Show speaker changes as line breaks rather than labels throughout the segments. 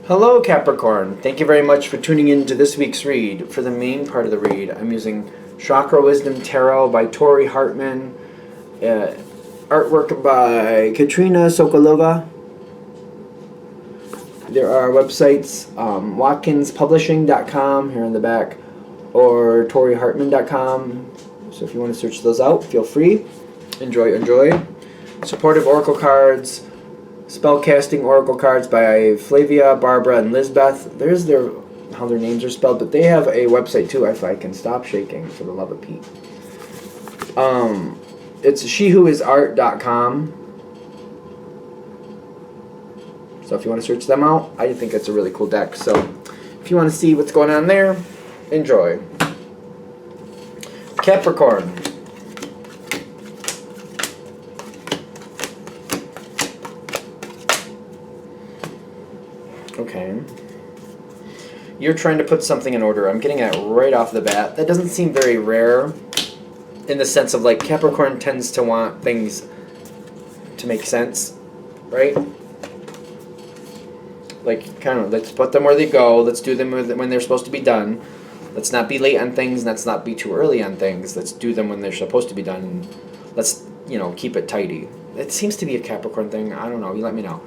Hello, Capricorn. Thank you very much for tuning in to this week's read. For the main part of the read, I'm using Chakra Wisdom Tarot by Tori Hartman, artwork by Katrina Sokolova. There are websites, watkinspublishing.com here in the back, or toryhartman.com. So if you want to search those out, feel free. Enjoy. Supportive Oracle cards. Spellcasting Oracle cards by Flavia, Barbara, and Lizbeth. There's how their names are spelled, but they have a website too, if I can stop shaking for the love of Pete. It's shewhoisart.com. So if you want to search them out, I think it's a really cool deck. So if you want to see what's going on there, enjoy. Capricorn. Okay. You're trying to put something in order. I'm getting it right off the bat. That doesn't seem very rare in the sense of like Capricorn tends to want things to make sense, right? Like kind of let's put them where they go. Let's do them when they're supposed to be done. Let's not be late on things. Let's not be too early on things. Let's do them when they're supposed to be done. Let's, keep it tidy. It seems to be a Capricorn thing. I don't know. You let me know.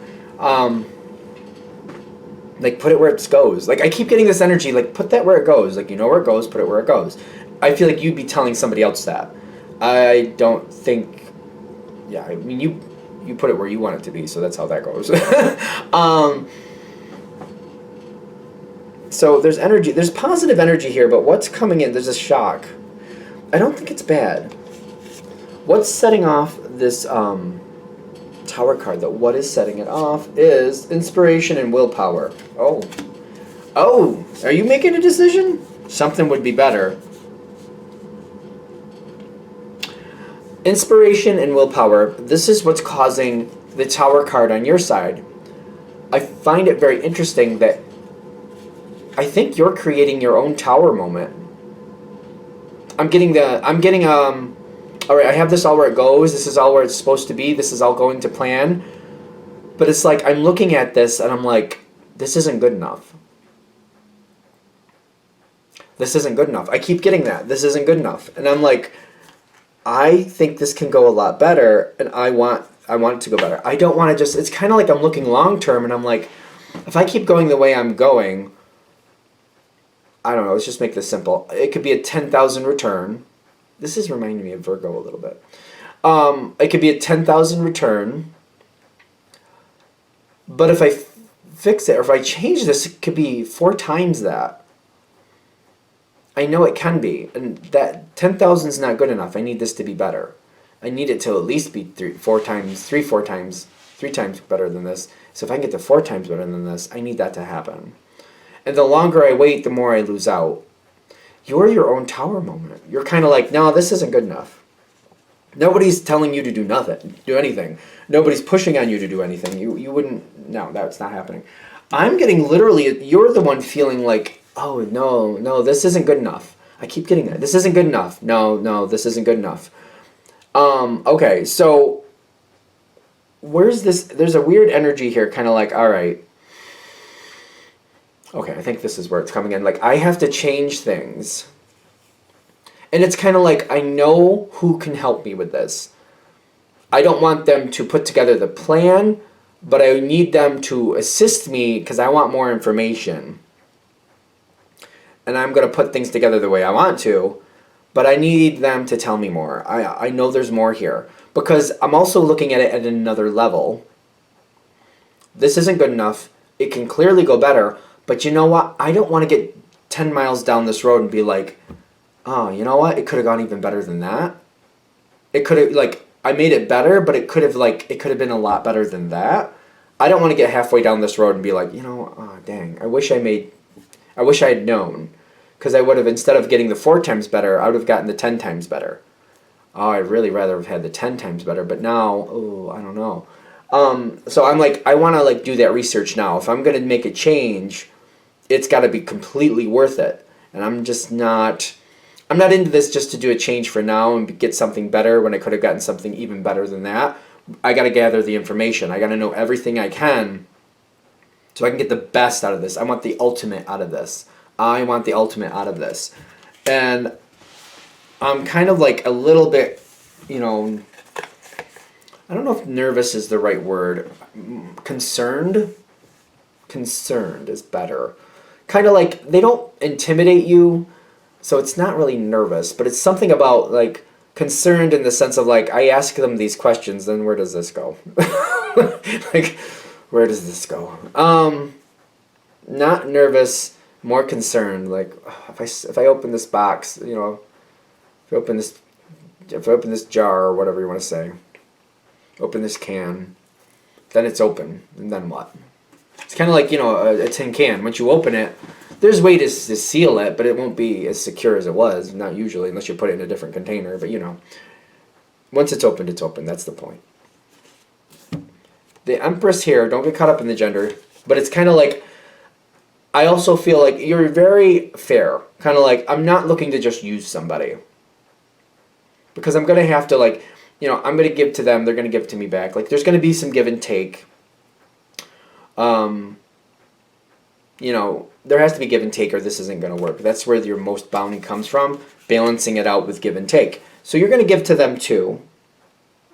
Like, put it where it goes. Like, I keep getting this energy, like, put that where it goes. Like, you know where it goes, put it where it goes. I feel like you'd be telling somebody else that. I don't think... Yeah, I mean, you put it where you want it to be, so that's how that goes. So, there's energy. There's positive energy here, but what's coming in? There's a shock. I don't think it's bad. What's setting off this, Tower card, though? What is setting it off is inspiration and willpower. Oh, are you making a decision? Something would be better. Inspiration and willpower. This is what's causing the Tower card on your side. I find it very interesting that I think you're creating your own Tower moment. All right, I have this all where it goes. This is all where it's supposed to be. This is all going to plan. But it's like I'm looking at this and I'm like, this isn't good enough. This isn't good enough. I keep getting that. This isn't good enough. And I'm like, I think this can go a lot better, and I want it to go better. I don't want to just... It's kind of like I'm looking long term, and I'm like, if I keep going the way I'm going, I don't know, let's just make this simple. It could be a 10,000 return. This is reminding me of Virgo a little bit. It could be a 10,000 return. But if I fix it, or if I change this, it could be 4 times that. I know it can be. And that 10,000 is not good enough. I need this to be better. I need it to at least be 3 times better than this. So if I can get to 4 times better than this, I need that to happen. And the longer I wait, the more I lose out. You're your own Tower moment. You're kind of like, no, this isn't good enough. Nobody's telling you to do anything. Nobody's pushing on you to do anything. You wouldn't, no, that's not happening. I'm getting literally, you're the one feeling like, oh, no, this isn't good enough. I keep getting that. This isn't good enough. No, this isn't good enough. Okay, so where's this, there's a weird energy here, kind of like, all right. Okay, I think this is where it's coming in. Like, I have to change things. And it's kind of like, I know who can help me with this. I don't want them to put together the plan, but I need them to assist me because I want more information. And I'm going to put things together the way I want to, but I need them to tell me more. I know there's more here. Because I'm also looking at it at another level. This isn't good enough. It can clearly go better. But you know what? I don't want to get 10 miles down this road and be like, oh, you know what? It could have gone even better than that. It could have, like, I made it better, but it could have been a lot better than that. I don't want to get halfway down this road and be like, oh, dang, I wish I had known. Because I would have, instead of getting the 4 times better, I would have gotten the 10 times better. Oh, I'd really rather have had the 10 times better, but now, I don't know. So I'm like, I want to, like, do that research now. If I'm going to make a change, it's got to be completely worth it. And I'm not into this just to do a change for now and get something better when I could have gotten something even better than that. I got to gather the information. I got to know everything I can so I can get the best out of this. I want the ultimate out of this. I want the ultimate out of this. And I'm kind of like a little bit, you know, I don't know if nervous is the right word. Concerned? Concerned is better. Kind of like they don't intimidate you, so it's not really nervous, but it's something about like concerned in the sense of like I ask them these questions, then where does this go? Like, where does this go? Not nervous, more concerned. Like if I open this box, you know, if I open this jar or whatever you want to say, open this can, then it's open, and then what? It's kind of like, you know, a tin can. Once you open it, there's way to seal it, but it won't be as secure as it was. Not usually, unless you put it in a different container. But, you know, once it's opened, it's open. That's the point. The Empress here, don't get caught up in the gender, but it's kind of like, I also feel like you're very fair. Kind of like, I'm not looking to just use somebody. Because I'm going to have to, like, you know, I'm going to give to them, they're going to give to me back. Like, there's going to be some give and take. You know, there has to be give and take or this isn't going to work. That's where your most bounty comes from, balancing it out with give and take. So you're going to give to them too.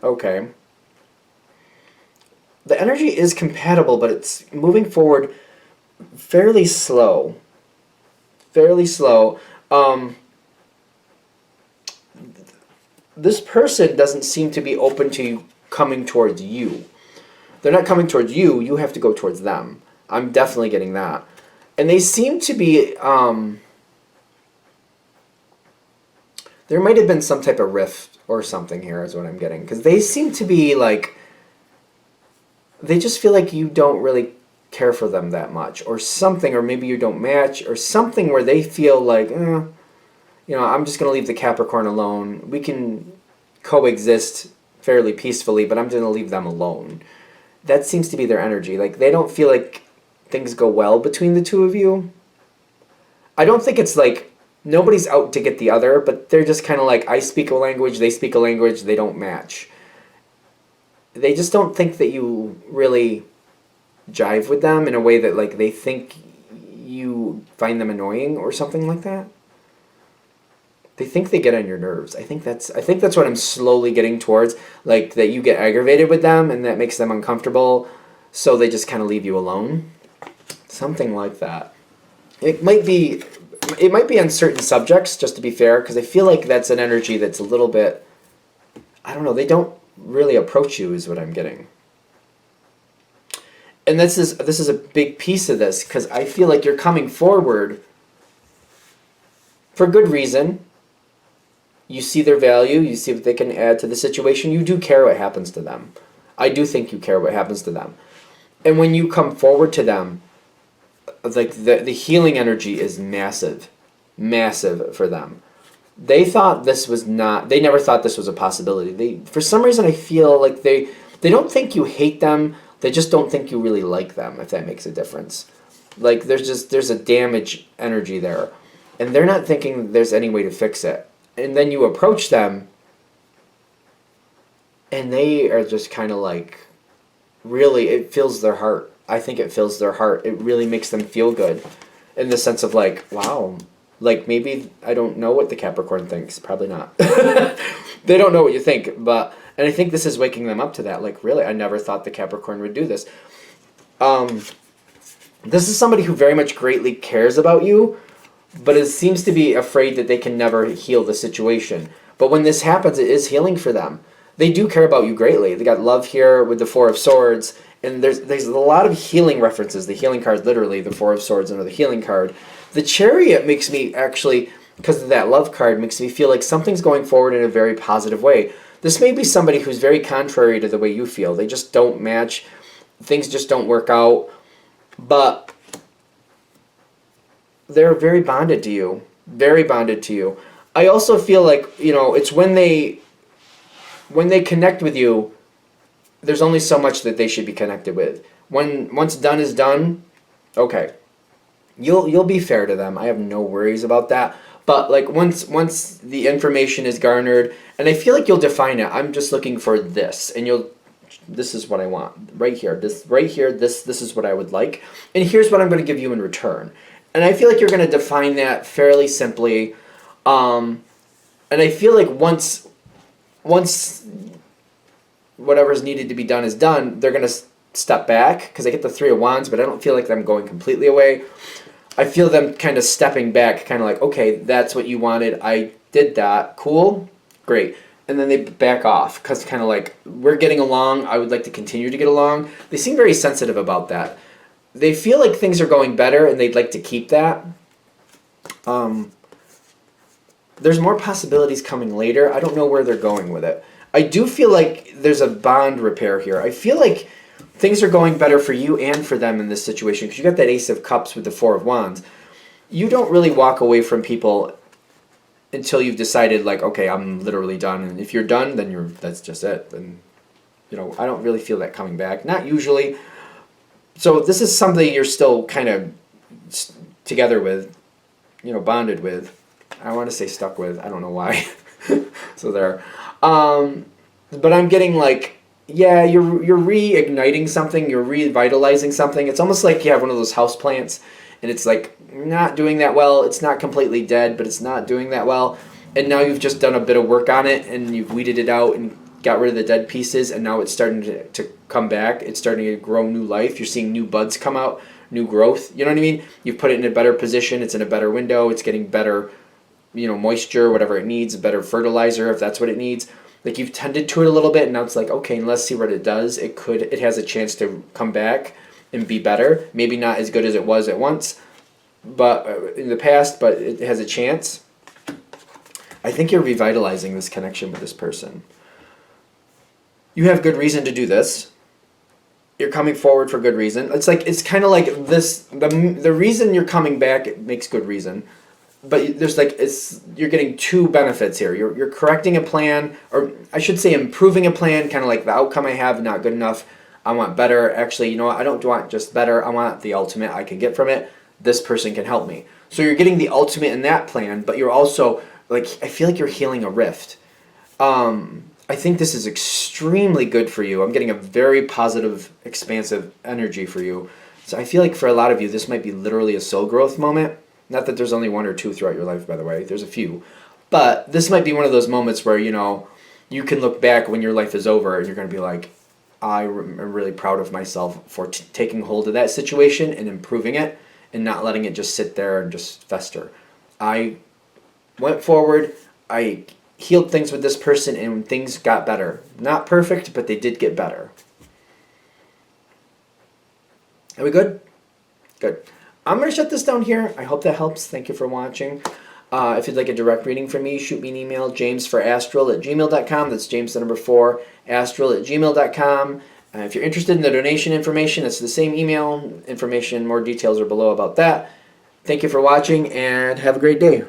Okay. The energy is compatible, but it's moving forward fairly slow. Fairly slow. This person doesn't seem to be open to coming towards you. They're not coming towards you. You have to go towards them. I'm definitely getting that. And they seem to be, there might have been some type of rift or something here is what I'm getting. Because they seem to be like, they just feel like you don't really care for them that much. Or something, or maybe you don't match. Or something where they feel like, you know, I'm just going to leave the Capricorn alone. We can coexist fairly peacefully, but I'm going to leave them alone. That seems to be their energy. Like, they don't feel like things go well between the two of you. I don't think it's like nobody's out to get the other, but they're just kind of like, I speak a language, they speak a language, they don't match. They just don't think that you really jive with them in a way that like they think you find them annoying or something like that. They think they get on your nerves. I think that's what I'm slowly getting towards, like that you get aggravated with them and that makes them uncomfortable, so they just kind of leave you alone. Something like that. It might be on certain subjects, just to be fair, because I feel like that's an energy that's a little bit, I don't know, they don't really approach you is what I'm getting. And this is a big piece of this, because I feel like you're coming forward for good reason. You see their value, you see what they can add to the situation. You do care what happens to them. I do think you care what happens to them. And when you come forward to them, like the healing energy is massive. Massive for them. They never thought this was a possibility. For some reason I feel like they don't think you hate them, they just don't think you really like them, if that makes a difference. Like there's a damage energy there. And they're not thinking there's any way to fix it. And then you approach them, and they are just kind of like, really, it fills their heart. I think it fills their heart. It really makes them feel good in the sense of like, wow, like maybe I don't know what the Capricorn thinks. Probably not. They don't know what you think. And I think this is waking them up to that. Like, really, I never thought the Capricorn would do this. This is somebody who very much greatly cares about you, but it seems to be afraid that they can never heal the situation. But when this happens, it is healing for them. They do care about you greatly. They got love here with the Four of Swords, and there's a lot of healing references. The healing card, literally, the Four of Swords under the healing card. The Chariot makes me actually, because of that love card, makes me feel like something's going forward in a very positive way. This may be somebody who's very contrary to the way you feel. They just don't match. Things just don't work out. But they're very bonded to you. Very bonded to you. I also feel like, you know, it's when they connect with you, there's only so much that they should be connected with. Once done is done, okay. You'll be fair to them. I have no worries about that. But like once the information is garnered, and I feel like you'll define it. I'm just looking for this, and you'll this is what I want right here. This right here, this is what I would like, and here's what I'm going to give you in return. And I feel like you're going to define that fairly simply. And I feel like once whatever's needed to be done is done, they're going to step back, because I get the Three of Wands, but I don't feel like them going completely away. I feel them kind of stepping back, kind of like, okay, that's what you wanted. I did that. Cool. Great. And then they back off, because kind of like, we're getting along. I would like to continue to get along. They seem very sensitive about that. They feel like things are going better, and they'd like to keep that. There's more possibilities coming later. I don't know where they're going with it. I do feel like there's a bond repair here. I feel like things are going better for you and for them in this situation, because you got that Ace of Cups with the Four of Wands. You don't really walk away from people until you've decided, like, okay, I'm literally done. And if you're done, then that's just it. And, I don't really feel that coming back. Not usually. So this is something you're still kind of together with, bonded with. I want to say stuck with. I don't know why. So there. But I'm getting like, yeah, you're reigniting something. You're revitalizing something. It's almost like you have one of those house plants, and it's like not doing that well. It's not completely dead, but it's not doing that well. And now you've just done a bit of work on it, and you've weeded it out and got rid of the dead pieces, and now it's starting to come back. It's starting to grow new life. You're seeing new buds come out, new growth. You know what I mean? You've put it in a better position. It's in a better window. It's getting better, moisture, whatever it needs, better fertilizer if that's what it needs. Like, you've tended to it a little bit, and now it's like, okay, let's see what it does. It has a chance to come back and be better. Maybe not as good as it was at once, but in the past, but it has a chance. I think you're revitalizing this connection with this person. You have good reason to do this. You're coming forward for good reason. It's kind of like this. The reason you're coming back, it makes good reason. But there's you're getting two benefits here. You're correcting a plan, or I should say improving a plan, kind of like the outcome I have, not good enough. I want better. Actually, you know what? I don't want just better. I want the ultimate I can get from it. This person can help me. So you're getting the ultimate in that plan, but you're also, I feel like you're healing a rift. I think this is extremely good for you. I'm getting a very positive, expansive energy for you. So I feel like for a lot of you, this might be literally a soul growth moment. Not that there's only one or two throughout your life, by the way. There's a few. But this might be one of those moments where, you can look back when your life is over and you're going to be like, I am really proud of myself for taking hold of that situation and improving it and not letting it just sit there and just fester. I went forward. I healed things with this person, and things got better. Not perfect, but they did get better. Are we good? Good. I'm going to shut this down here. I hope that helps. Thank you for watching. If you'd like a direct reading from me, shoot me an email, jamesforastral@gmail.com. That's James the number 4, astral@gmail.com. If you're interested in the donation information, it's the same email. Information, more details are below about that. Thank you for watching, and have a great day.